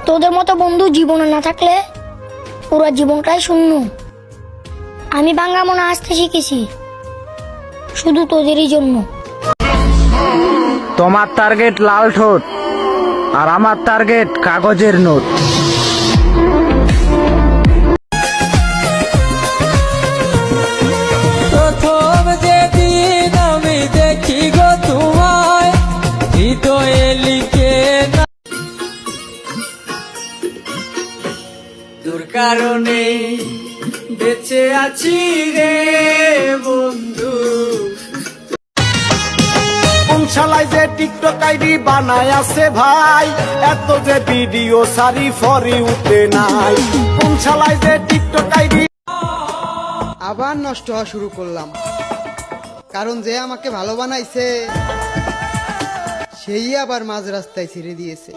তোদের মতো বন্ধু জীবনে না থাকলে পুরো জীবনটাই শূন্য। আমি বাংলা মনে আসতে শিখেছি শুধু তোদেরই জন্য। তোমার টার্গেট লাল ঠোঁট আর আমার টার্গেট কাগজের নোট। প্রথম যেদিন আমি দেখি গো তোমায় হৃদয়ে লিখে না তোর কারণে বেঁচে আছি রে বন্ধু। কোন শালায় যে টিকটক আইডি বানায় আছে ভাই, এত যে ভিডিও সারি ফরি উঠে নাই। কোন শালায় যে টিকটক আইডি আবার নষ্ট হওয়া শুরু করলাম, কারণ যে আমাকে ভালো বানাইছে সেই আবার মাঝ রাস্তায় ছেড়ে দিয়েছে।